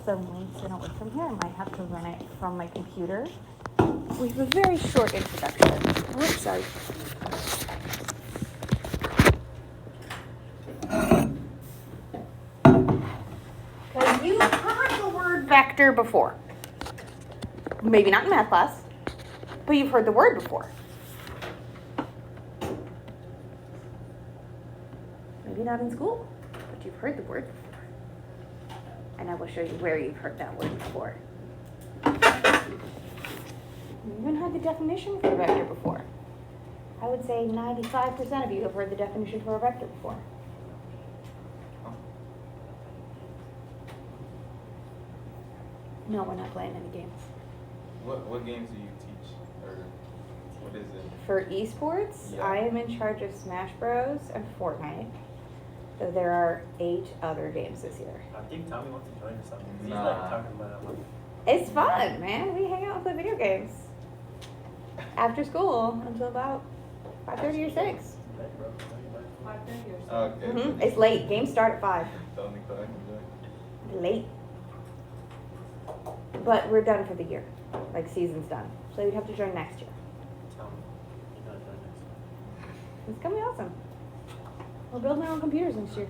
some links that don't work from here. I might have to run it from my computer. We have a very short introduction. Oops, sorry. Because you've heard the word vector before. Maybe not in math class, but you've heard the word before. Maybe not in school, but you've heard the word before. And I will show you where you've heard that word before. You even heard the definition for a vector before. I would say 95% of you have heard the definition for a vector before. No, we're not playing any games. What games do you teach? Or what is it? For esports, Yeah. I am in charge of Smash Bros. And Fortnite. So there are 8 other games this year. I think Tommy wants to join or something. He's Nah. like talking about it. It's fun, man. We hang out and play video games after school until about 5:30 or 6. Okay. It's late. Games start at 5. Tell me that I can join. Late. But we're done for the year. Like, season's done. So you'd have to join next year. Tommy, you gotta join next time. It's gonna be awesome. We're building our own computers next year.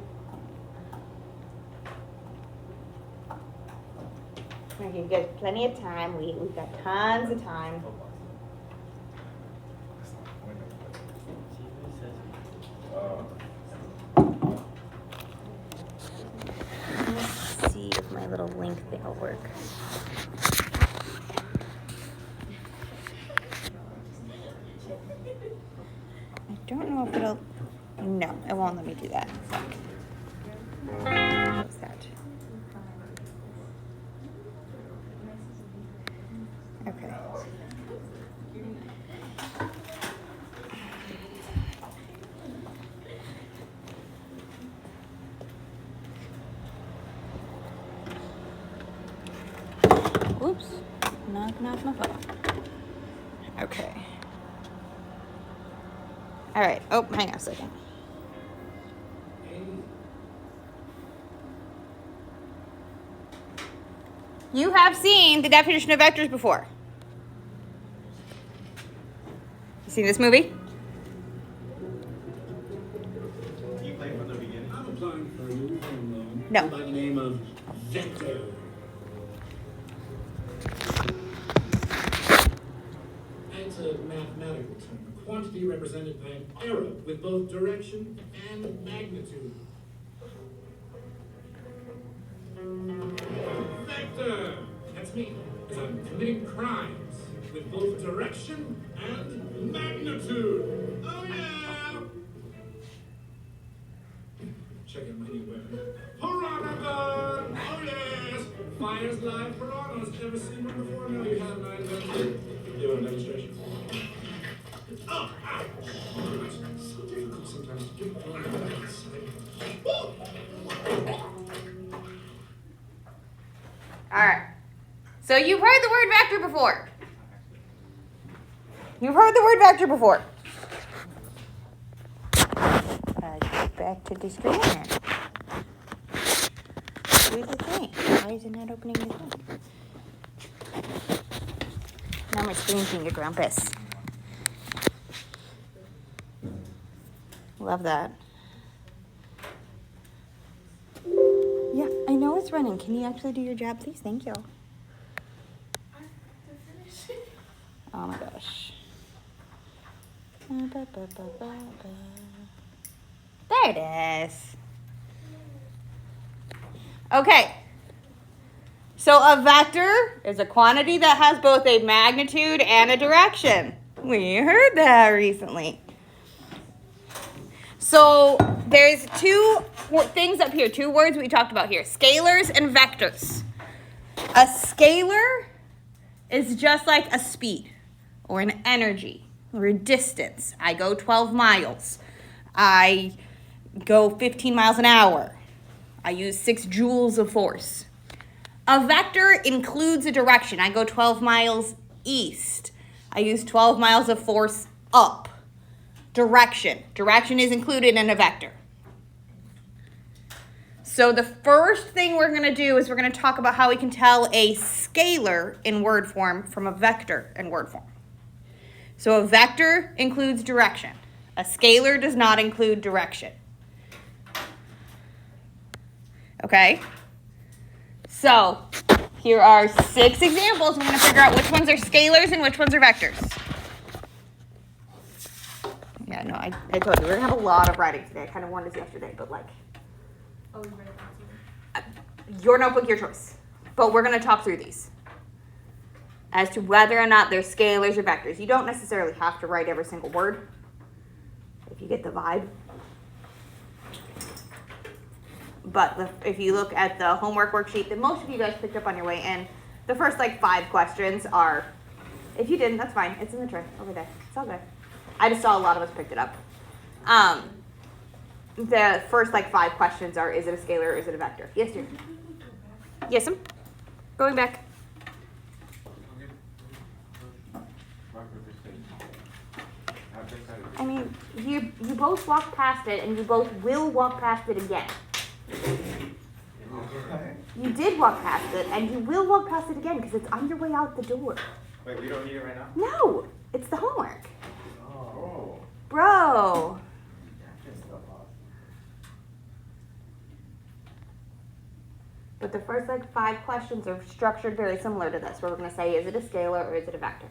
Okay, you got plenty of time. We've got tons of time. See what he says. Let's see if my little link thing will work. I don't know if it'll. No, it won't let me do that. What's that? Okay. Oops. Knocking off my phone. Okay. All right. Oh, hang on a second. You have seen the definition of vectors before. You seen this movie? Do you play from the beginning? I'm applying for a new home loan. No. By the name of Vector. It's a mathematical term, a quantity represented by an arrow with both direction and magnitude. Vector! That's me, because I'm committing crimes with both direction and magnitude. Oh yeah! Check out my new weapon. Piranha gun! Oh yes! Fires live piranhas. Never seen one before? No, you haven't. I invented. You want a demonstration? Oh, ow! It's so difficult sometimes to get piranha back inside. All right. So you've heard the word vector before. You've heard the word vector before. Get back to the screen here. Do the thing. Why is it not opening the thing? Now my screen's being a grumpus. Love that. Yeah, I know it's running. Can you actually do your job, please? Thank you. Oh my gosh. There it is. Okay. So a vector is a quantity that has both a magnitude and a direction. We heard that recently. So there's 2 things up here, 2 words we talked about here, scalars and vectors. A scalar is just like a speed or an energy or a distance. I go 12 miles. I go 15 miles an hour. I use 6 joules of force. A vector includes a direction. I go 12 miles east. I use 12 miles of force up. Direction. Direction is included in a vector. So the first thing we're going to do is we're going to talk about how we can tell a scalar in word form from a vector in word form. So a vector includes direction. A scalar does not include direction. Okay? So here are 6 examples. We're going to figure out which ones are scalars and which ones are vectors. Yeah, no, I told you, we're going to have a lot of writing today. I kind of warned us yesterday, but like, Oh, you read that too. your notebook, your choice. But we're going to talk through these as to whether or not they're scalars or vectors. You don't necessarily have to write every single word if you get the vibe. But if you look at the homework worksheet that most of you guys picked up on your way in, the first like 5 questions are, if you didn't, that's fine. It's in the tray over there. It's all good. I just saw a lot of us picked it up. The first like 5 questions are, is it a scalar or is it a vector? Yes, dear. Yes, I'm going back. I mean, you both walked past it and you both will walk past it again. You did walk past it and you will walk past it again because it's on your way out the door. Wait, we don't need it right now? No, it's the homework. Oh. Bro. But the first like 5 questions are structured very similar to this, where we're going to say, is it a scalar or is it a vector?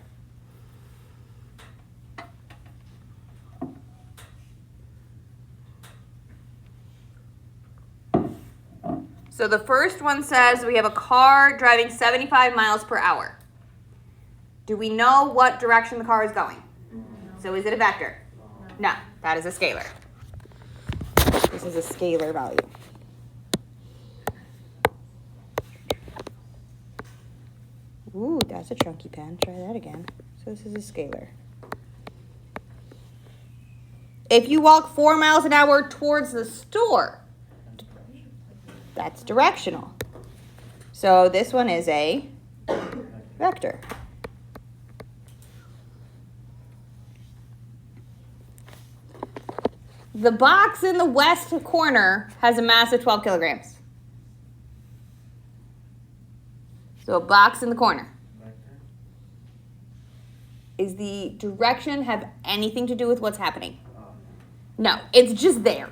So the first one says we have a car driving 75 miles per hour. Do we know what direction the car is going? So is it a vector? No, that is a scalar. This is a scalar value. Ooh, that's a chunky pen. Try that again. So this is a scalar. If you walk 4 miles an hour towards the store, that's directional. So this one is a vector. The box in the west corner has a mass of 12 kilograms. So a box in the corner. Is the direction have anything to do with what's happening? No, it's just there.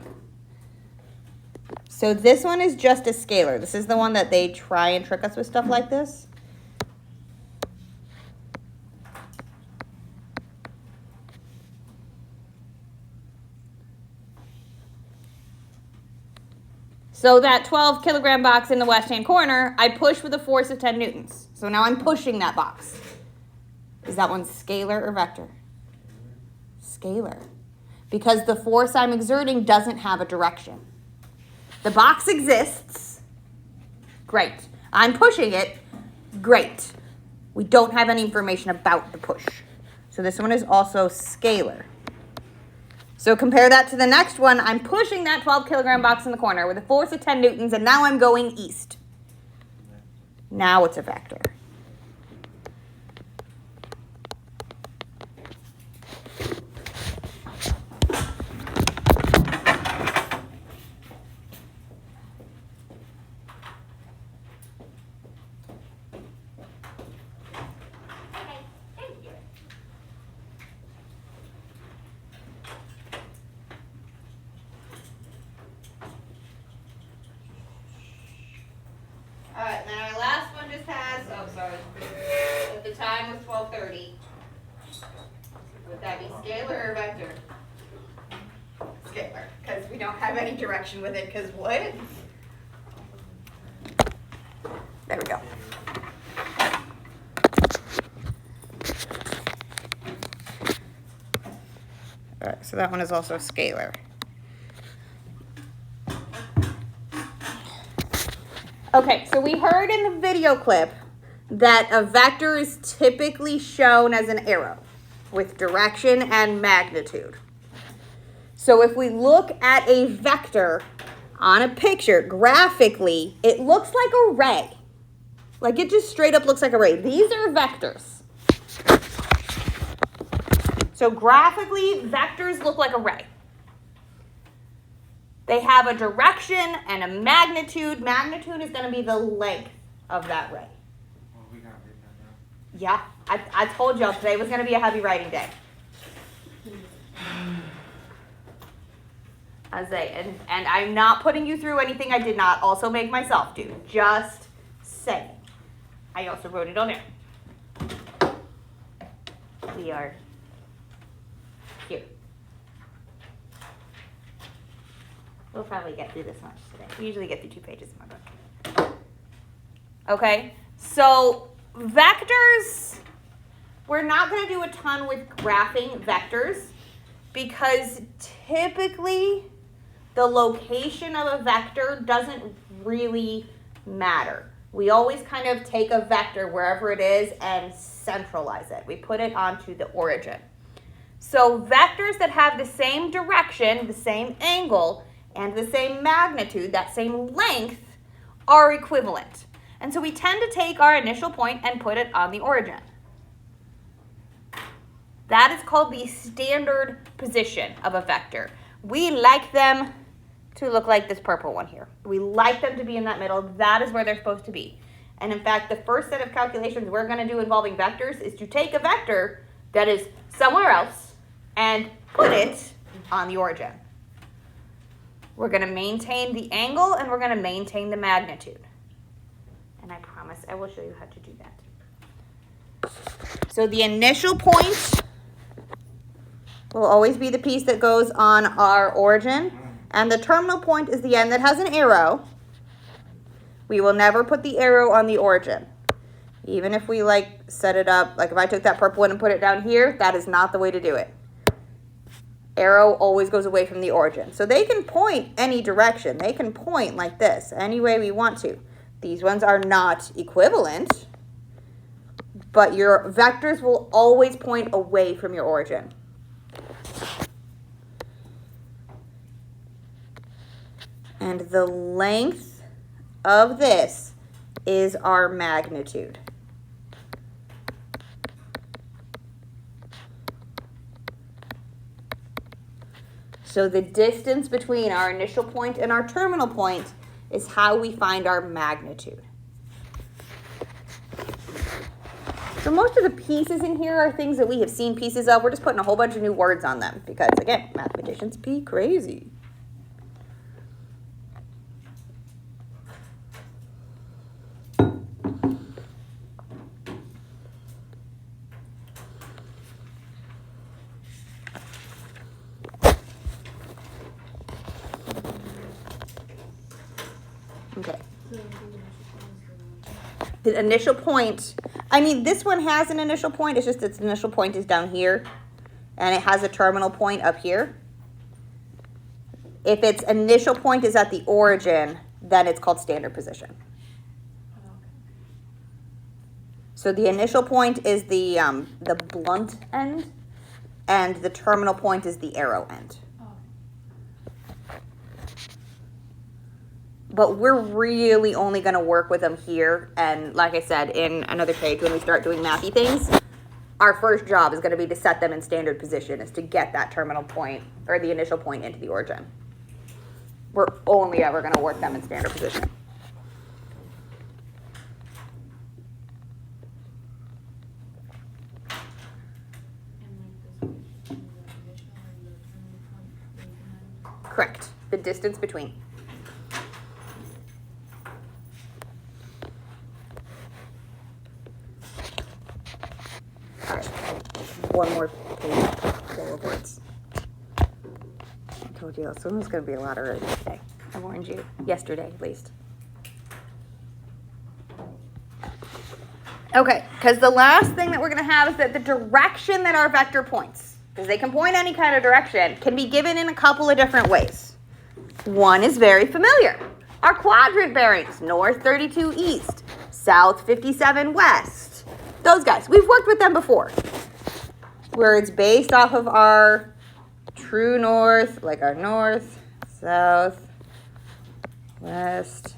So this one is just a scalar. This is the one that they try and trick us with stuff like this. So that 12 kilogram box in the west-hand corner, I push with a force of 10 newtons. So now I'm pushing that box. Is that one scalar or vector? Scalar. Because the force I'm exerting doesn't have a direction. The box exists. Great. I'm pushing it. Great. We don't have any information about the push. So this one is also scalar. So compare that to the next one. I'm pushing that 12 kilogram box in the corner with a force of 10 newtons, and now I'm going east. Now it's a vector. Alright, then our last one just has, at the time was 12:30. Would that be scalar or vector? Scalar, because we don't have any direction with it, because what? There we go. Alright, so that one is also scalar. Okay, so we heard in the video clip that a vector is typically shown as an arrow with direction and magnitude. So if we look at a vector on a picture graphically, it looks like a ray. Like it just straight up looks like a ray. These are vectors. So graphically, vectors look like a ray. They have a direction and a magnitude. Magnitude is going to be the length of that ray. Oh, we gotta write that down. Yeah, I told y'all today was going to be a heavy writing day. I say, and I'm not putting you through anything I did not also make myself do. Just saying. I also wrote it on there. We are here. We'll probably get through this much today. We usually get through 2 pages in my book. Okay, so vectors, we're not going to do a ton with graphing vectors because typically the location of a vector doesn't really matter. We always kind of take a vector wherever it is and centralize it. We put it onto the origin. So vectors that have the same direction, the same angle, and the same magnitude, that same length, are equivalent. And so we tend to take our initial point and put it on the origin. That is called the standard position of a vector. We like them to look like this purple one here. We like them to be in that middle. That is where they're supposed to be. And in fact, the first set of calculations we're going to do involving vectors is to take a vector that is somewhere else and put it on the origin. We're going to maintain the angle and we're going to maintain the magnitude. And I promise I will show you how to do that. So the initial point will always be the piece that goes on our origin. And the terminal point is the end that has an arrow. We will never put the arrow on the origin. Even if we set it up, like if I took that purple one and put it down here, that is not the way to do it. Arrow always goes away from the origin. So they can point any direction. They can point like this, any way we want to. These ones are not equivalent, but your vectors will always point away from your origin. And the length of this is our magnitude. So the distance between our initial point and our terminal point is how we find our magnitude. So most of the pieces in here are things that we have seen pieces of. We're just putting a whole bunch of new words on them because, again, mathematicians be crazy. Okay. The initial point, I mean, this one has an initial point. It's just its initial point is down here. And it has a terminal point up here. If its initial point is at the origin, then it's called standard position. So the initial point is the blunt end, and the terminal point is the arrow end. But we're really only going to work with them here. And like I said, in another page, when we start doing mathy things, our first job is going to be to set them in standard position, is to get that terminal point or the initial point into the origin. We're only ever going to work them in standard position. Correct. The distance between. All right. One more page full of words. I told you this one was going to be a lot earlier today. I warned you yesterday, at least. Okay, because the last thing that we're going to have is that the direction that our vector points, because they can point any kind of direction, can be given in a couple of different ways. One is very familiar. Our quadrant bearings, north 32 east, south 57 west. Those guys, we've worked with them before. Where it's based off of our true north, like our north, south, west,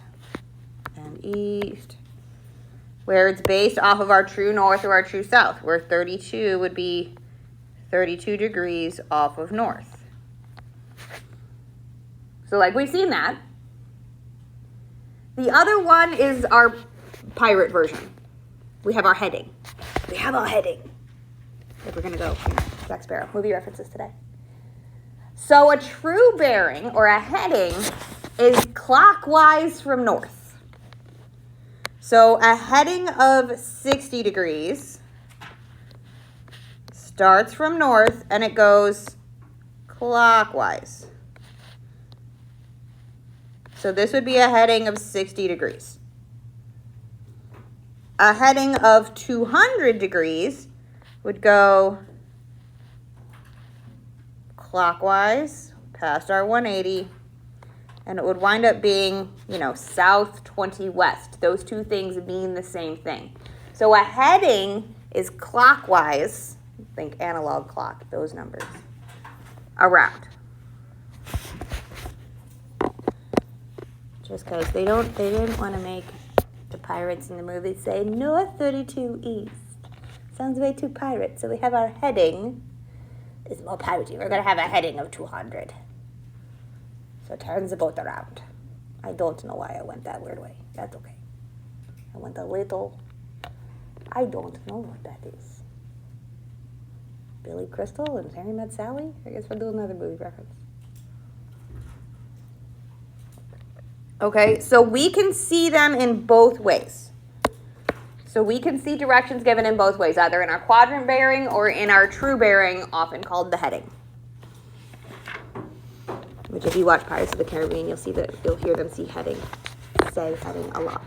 and east. Where it's based off of our true north or our true south, where 32 would be 32 degrees off of north. So So like we've seen that. The other one is our pirate version. We have our heading. We have our heading. If we're gonna go Jack Sparrow, movie references today. So a true bearing or a heading is clockwise from north. So a heading of 60 degrees starts from north and it goes clockwise. So this would be a heading of 60 degrees. A heading of 200 degrees would go clockwise past our 180, and it would wind up being, south 20 west. Those two things mean the same thing. So a heading is clockwise, think analog clock, those numbers, around. Just because they didn't want to make the pirates in the movie say north 32 east. Sounds way too pirate, so we have our heading. It's more piratey. We're going to have a heading of 200. So it turns the boat around. I don't know why I went that weird way. That's okay. I went a little... I don't know what that is. Billy Crystal and Harry Met Sally? I guess we'll do another movie reference. Okay, so we can see them in both ways. So we can see directions given in both ways, either in our quadrant bearing or in our true bearing, often called the heading. Which, if you watch Pirates of the Caribbean, you'll hear them say heading a lot.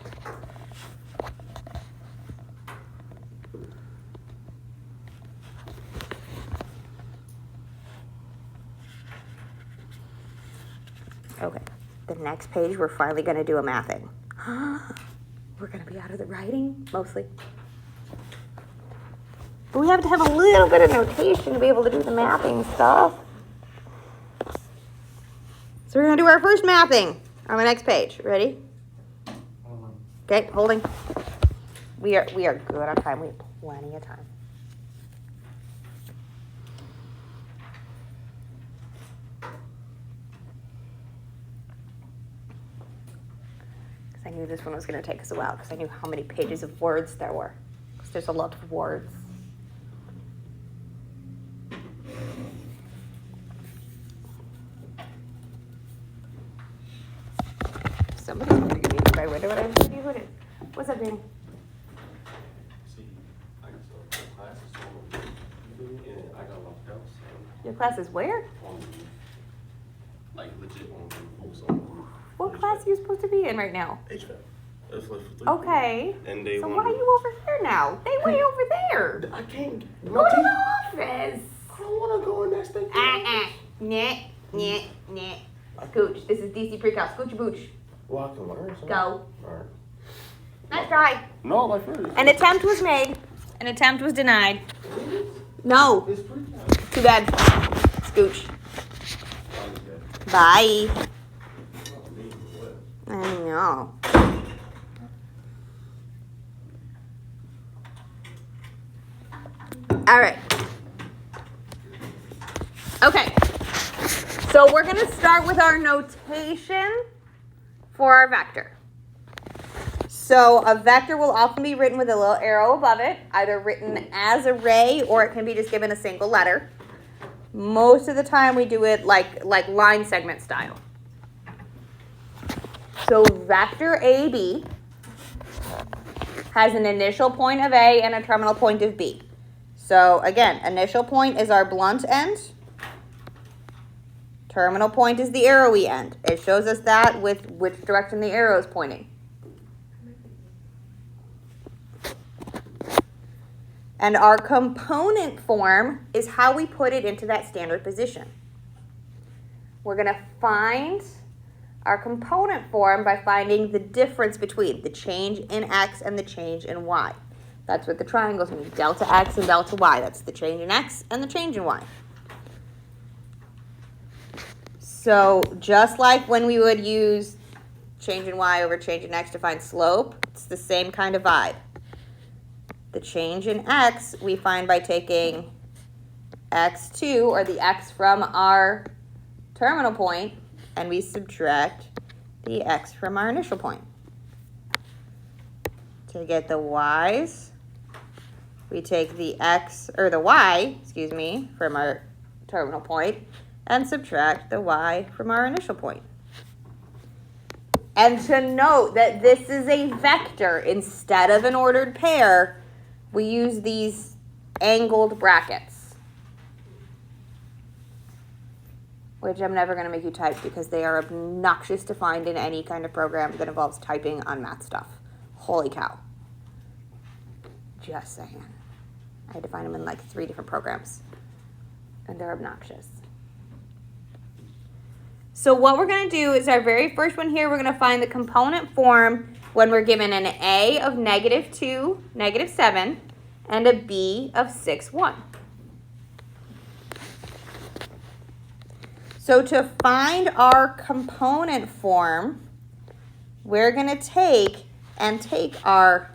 Okay, the next page we're finally going to do a mathing. We're going to be out of the writing, mostly. But we have to have a little bit of notation to be able to do the mapping stuff. So we're going to do our first mapping on the next page. Ready? Okay, holding. We are good on time. We have plenty of time. I knew this one was going to take us a while because I knew how many pages of words there were. Because there's a lot of words. Somebody's going to give me a window. What's up, Danny? See, I got some classes and I got locked out. Your class is where? Like legit on focus on. What class are you supposed to be in right now? HVAC. That's like for 3. Okay. And they So want why are you over here now? They way over there. I can't. Go to the office. I don't want to go in that state. Nah. Scooch. This is DC Precal. Scooch booch. Well, I can learn something. Go. Alright. Nice try. No, like really. An attempt was made. An attempt was denied. No. It's Precal. Too bad. Scooch. Bye. I know. All right. Okay. So we're going to start with our notation for our vector. So a vector will often be written with a little arrow above it, either written as a ray or it can be just given a single letter. Most of the time we do it like line segment style. So vector AB has an initial point of A and a terminal point of B. So again, initial point is our blunt end. Terminal point is the arrowy end. It shows us that with which direction the arrow is pointing. And our component form is how we put it into that standard position. We're going to find our component form by finding the difference between the change in x and the change in y. That's what the triangles mean, delta x and delta y. That's the change in x and the change in y. So just like when we would use change in y over change in x to find slope, it's the same kind of vibe. The change in x we find by taking x2, or the x from our terminal point, and we subtract the x from our initial point. To get the y's, we take the x, or the y, excuse me, from our terminal point and subtract the y from our initial point. And to note that this is a vector instead of an ordered pair, we use these angled brackets, which I'm never going to make you type because they are obnoxious to find in any kind of program that involves typing on math stuff. Holy cow. Just saying. I had to find them in like 3 different programs, and they're obnoxious. So what we're going to do is our very first one here, we're going to find the component form when we're given an a of -2, -7, and a b of 6, 1. So to find our component form, we're going to take our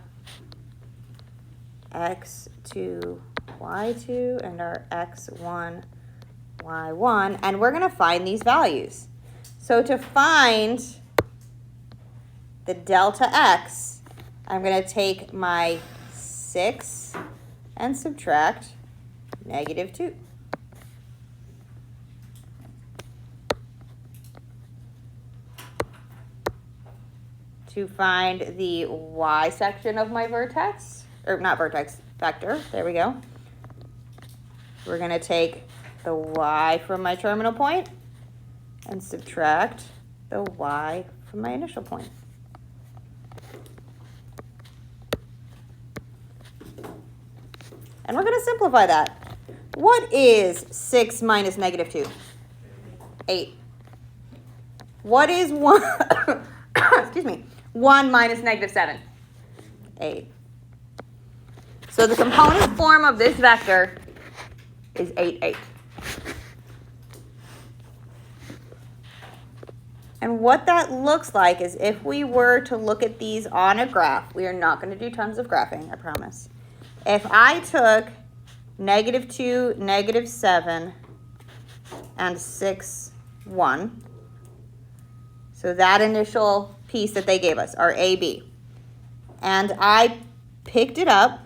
x2, y2, and our x1, y1, and we're going to find these values. So to find the delta x, I'm going to take my 6 and subtract -2. To find the y section of my vertex, or not vertex, vector, there we go. We're going to take the y from my terminal point and subtract the y from my initial point. And we're going to simplify that. What is 6 minus -2? 8. What is 1, excuse me, 1 minus -7? 8. So the component form of this vector is 8, 8. And what that looks like is if we were to look at these on a graph, we are not going to do tons of graphing, I promise. If I took -2, -7, and 6, 1, so that initial piece that they gave us, our AB, and I picked it up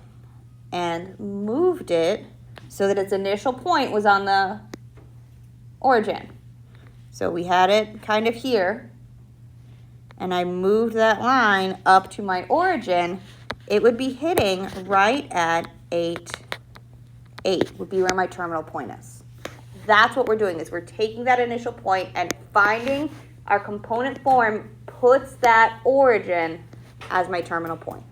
and moved it so that its initial point was on the origin. So we had it kind of here, and I moved that line up to my origin, it would be hitting right at 8, 8 would be where my terminal point is. That's what we're doing, is we're taking that initial point and finding our component form puts that origin as my terminal point.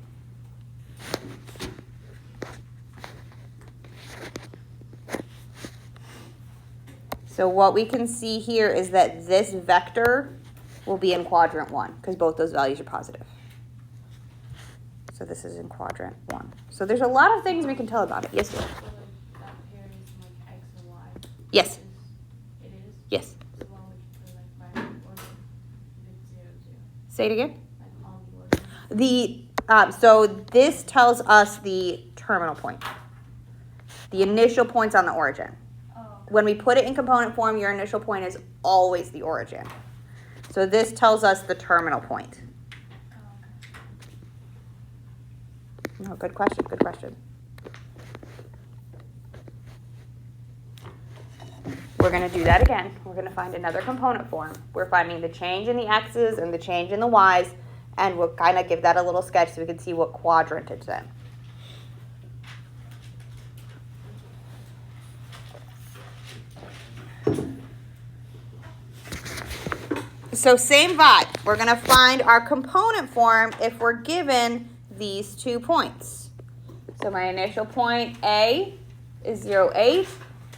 So what we can see here is that this vector will be in quadrant 1 because both those values are positive. So this is in quadrant 1. So there's a lot of things we can tell about it. Yes, dear? So like that pair is like x and y. Yes. It is? Yes. So why would you put like 5 order? It's 0, 0. Say it again. Like on the order. So this tells us the terminal point. The initial point's on the origin. When we put it in component form, your initial point is always the origin. So this tells us the terminal point. No, good question, good question. We're going to do that again. We're going to find another component form. We're finding the change in the x's and the change in the y's, and we'll kind of give that a little sketch so we can see what quadrant it's in. So same vibe. We're going to find our component form if we're given these 2 points. So my initial point A is 0, 8,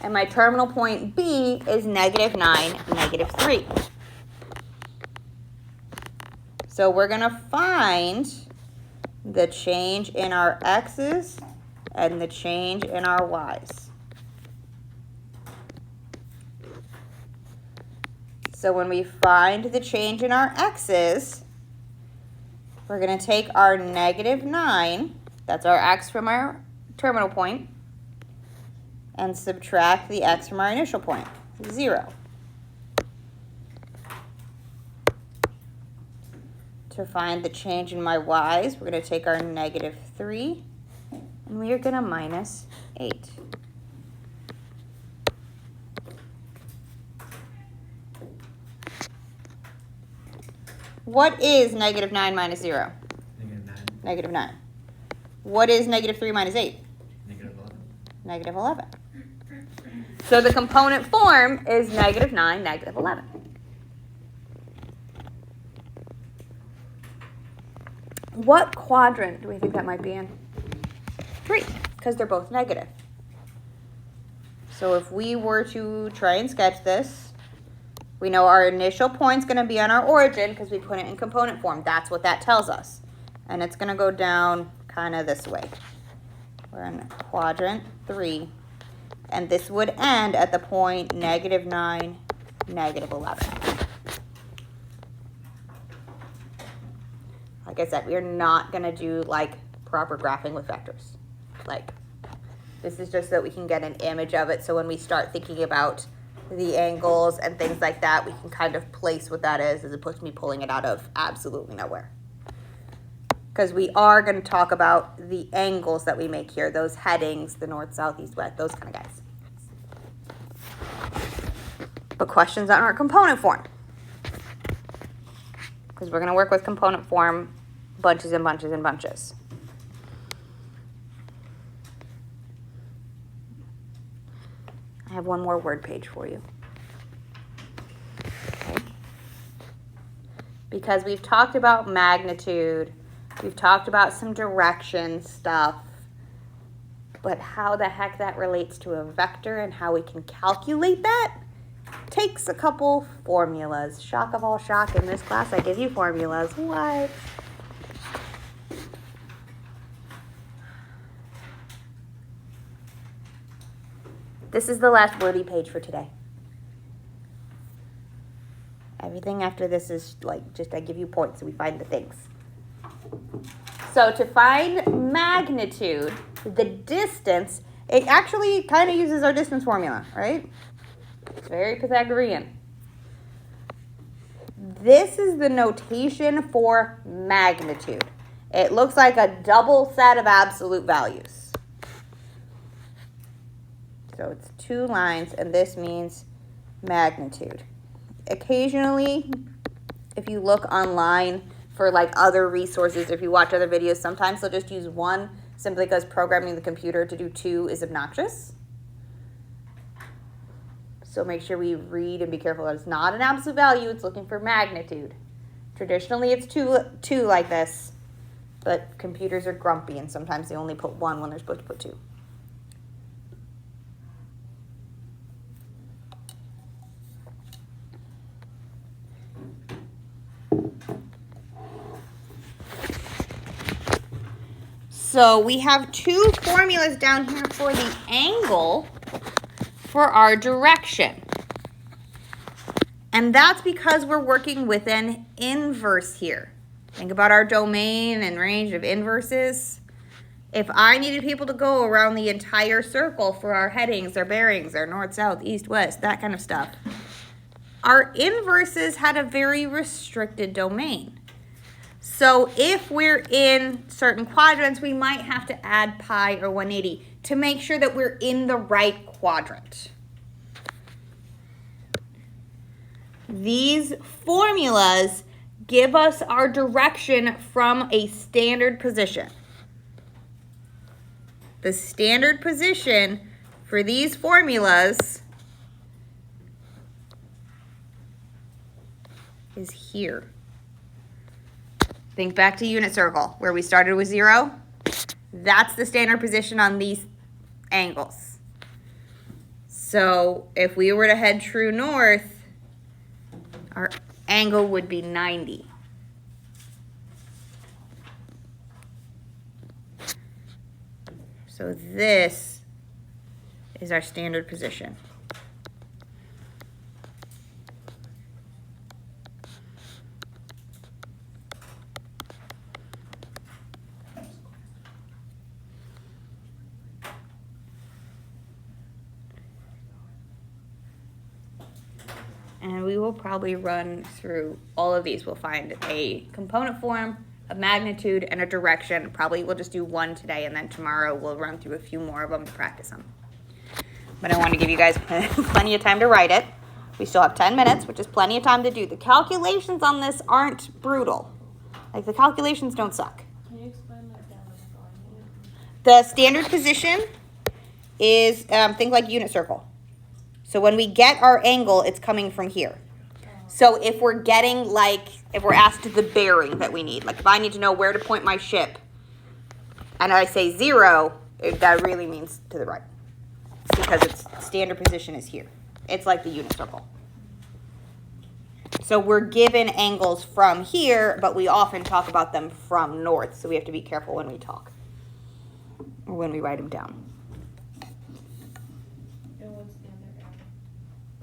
and my terminal point B is -9, -3. So we're going to find the change in our x's and the change in our y's. So when we find the change in our x's, we're going to take our -9, that's our x from our terminal point, and subtract the x from our initial point, 0. to find the change in my y's, we're going to take our -3 and we are going to minus 8. What is -9 minus 0? -9. -9. What is -3 minus 8? -11. -11. So the component form is -9, -11. What quadrant do we think that might be in? 3, because they're both negative. So if we were to try and sketch this, we know our initial point's going to be on our origin because we put it in component form. That's what that tells us. And it's going to go down kind of this way. We're in quadrant 3. And this would end at the point -9, -11. Like I said, we are not going to do like proper graphing with vectors. Like, this is just so that we can get an image of it. So when we start thinking about the angles and things like that, we can kind of place what that is as opposed to me pulling it out of absolutely nowhere. Because we are going to talk about the angles that we make here, those headings, the north, south, east, west, those kind of guys. But questions on our component form. Because we're going to work with component form bunches and bunches and bunches. I have one more word page for you. Okay. Because we've talked about magnitude, we've talked about some direction stuff, but how the heck that relates to a vector and how we can calculate that takes a couple formulas. Shock of all shock, in this class I give you formulas. What? This is the last wordy page for today. Everything after this is like just I give you points so we find the things. So to find magnitude, the distance, it actually kind of uses our distance formula, right? It's very Pythagorean. This is the notation for magnitude. It looks like a double set of absolute values. So it's 2 lines, and this means magnitude. Occasionally, if you look online for like other resources, if you watch other videos, sometimes they'll just use 1 simply because programming the computer to do 2 is obnoxious. So make sure we read and be careful that it's not an absolute value, it's looking for magnitude. Traditionally, it's two like this, but computers are grumpy, and sometimes they only put 1 when they're supposed to put 2. So we have 2 formulas down here for the angle for our direction. And that's because we're working with an inverse here. Think about our domain and range of inverses. If I needed people to go around the entire circle for our headings, our bearings, our north, south, east, west, that kind of stuff, our inverses had a very restricted domain. So if we're in certain quadrants, we might have to add pi or 180 to make sure that we're in the right quadrant. These formulas give us our direction from a standard position. The standard position for these formulas is here. Think back to unit circle, where we started with 0. That's the standard position on these angles. So if we were to head true north, our angle would be 90. So this is our standard position. And we will probably run through all of these. We'll find a component form, a magnitude, and a direction. Probably we'll just do one today, and then tomorrow we'll run through a few more of them to practice them. But I want to give you guys plenty of time to write it. We still have 10 minutes, which is plenty of time to do. The calculations on this aren't brutal. Like, the calculations don't suck. Can you explain like that was going? The standard position is, think like unit circle. So when we get our angle, it's coming from here. So if we're getting, like, if we're asked the bearing that we need, like if I need to know where to point my ship, and I say 0, that really means to the right. It's because its standard position is here. It's like the unit circle. So we're given angles from here, but we often talk about them from north, so we have to be careful when we talk, or when we write them down. And what's the other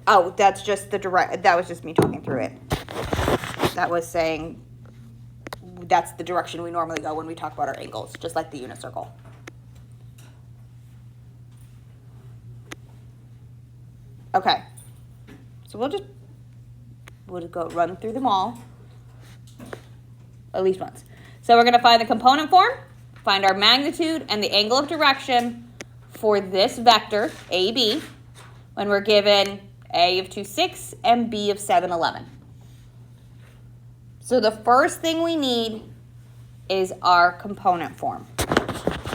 arrow? Oh, that's just the direct, that was just me talking through it. That was saying that's the direction we normally go when we talk about our angles, just like the unit circle. Okay, so we'll go run through them all, at least once. So we're gonna find the component form, find our magnitude and the angle of direction for this vector, AB, when we're given A of 2, 6 and B of 7, 11. So the first thing we need is our component form.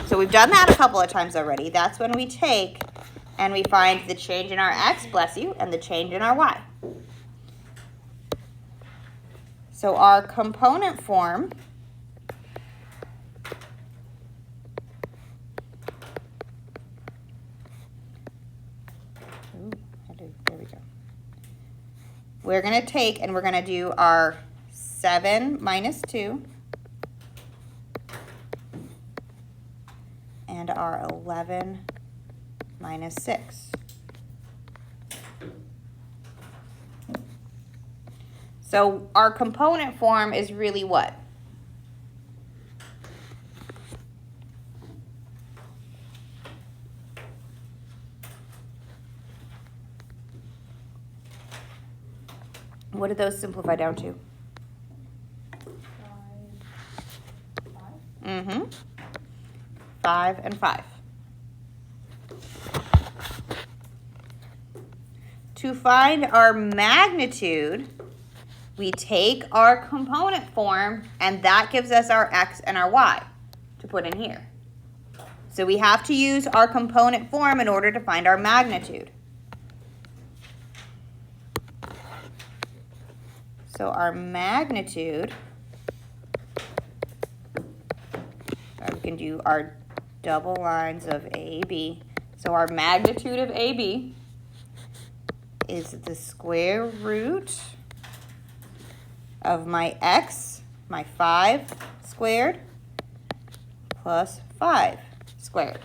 So we've done that a couple of times already. That's when we take and we find the change in our x, bless you, and the change in our y. So our component form there we go. We're going to take and we're going to do our 7 minus 2 and our 11 minus 6. So our component form is really what? What did those simplify down to? 5. 5 and 5. To find our magnitude, we take our component form, and that gives us our x and our y to put in here. So we have to use our component form in order to find our magnitude. So our magnitude, we can do our double lines of AB. So our magnitude of AB is the square root of my x, my 5 squared, plus 5 squared.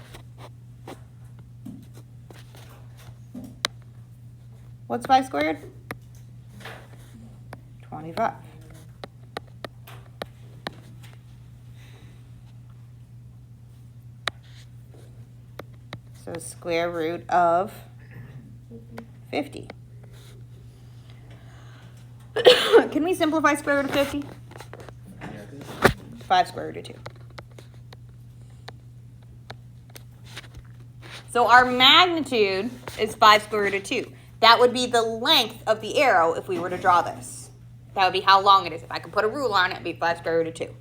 What's 5 squared? 25. So square root of 50. Can we simplify square root of 50? 5 square root of 2. So our magnitude is 5 square root of 2. That would be the length of the arrow if we were to draw this. That would be how long it is. If I could put a ruler on it, it'd be 5 square root of 2.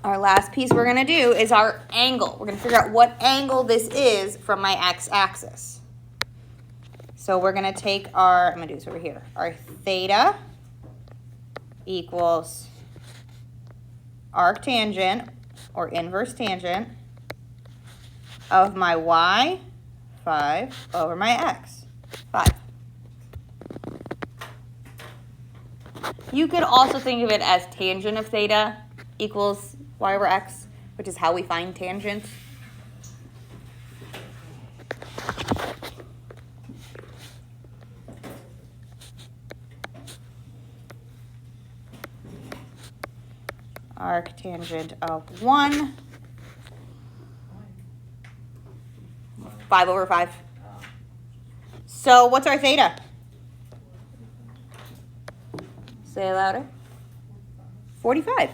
Our last piece we're going to do is our angle. We're going to figure out what angle this is from my x-axis. So we're going to take our, I'm going to do this over here, our theta equals arctangent or inverse tangent of my y, 5, over my x, 5. You could also think of it as tangent of theta equals y over x, which is how we find tangents. Arctangent of 1, 5 over 5. So what's our theta? Say it louder. 45.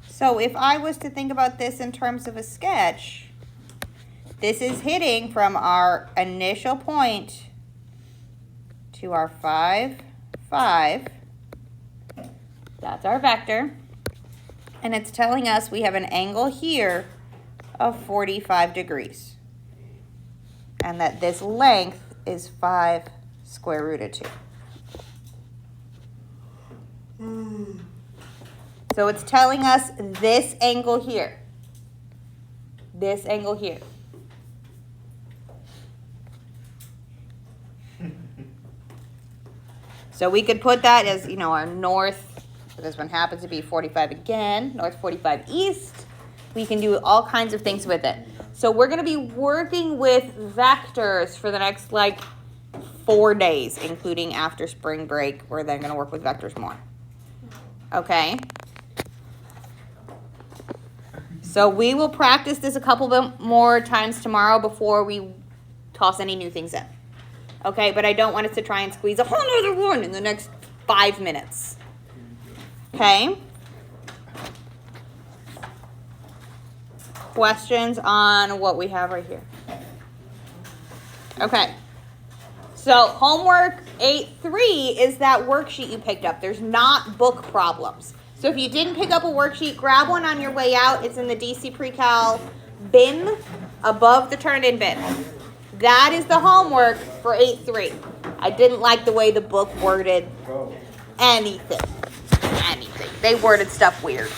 So if I was to think about this in terms of a sketch, this is hitting from our initial point to our 5, 5. That's our vector. And it's telling us we have an angle here of 45 degrees. And that this length is 5 square root of 2. So it's telling us this angle here. This angle here. So we could put that as, our north. So this one happens to be 45 again, north 45 east. We can do all kinds of things with it. So we're going to be working with vectors for the next 4 days, including after spring break. We're then going to work with vectors more. Okay? So we will practice this a couple bit more times tomorrow before we toss any new things in. Okay? But I don't want us to try and squeeze a whole nother one in the next 5 minutes. Okay? Questions on what we have right here? Okay. So homework 8.3 is that worksheet you picked up. There's not book problems. So if you didn't pick up a worksheet, grab one on your way out. It's in the DC Precal bin above the turn-in bin. That is the homework for 8.3. I didn't like the way the book worded anything. They worded stuff weird.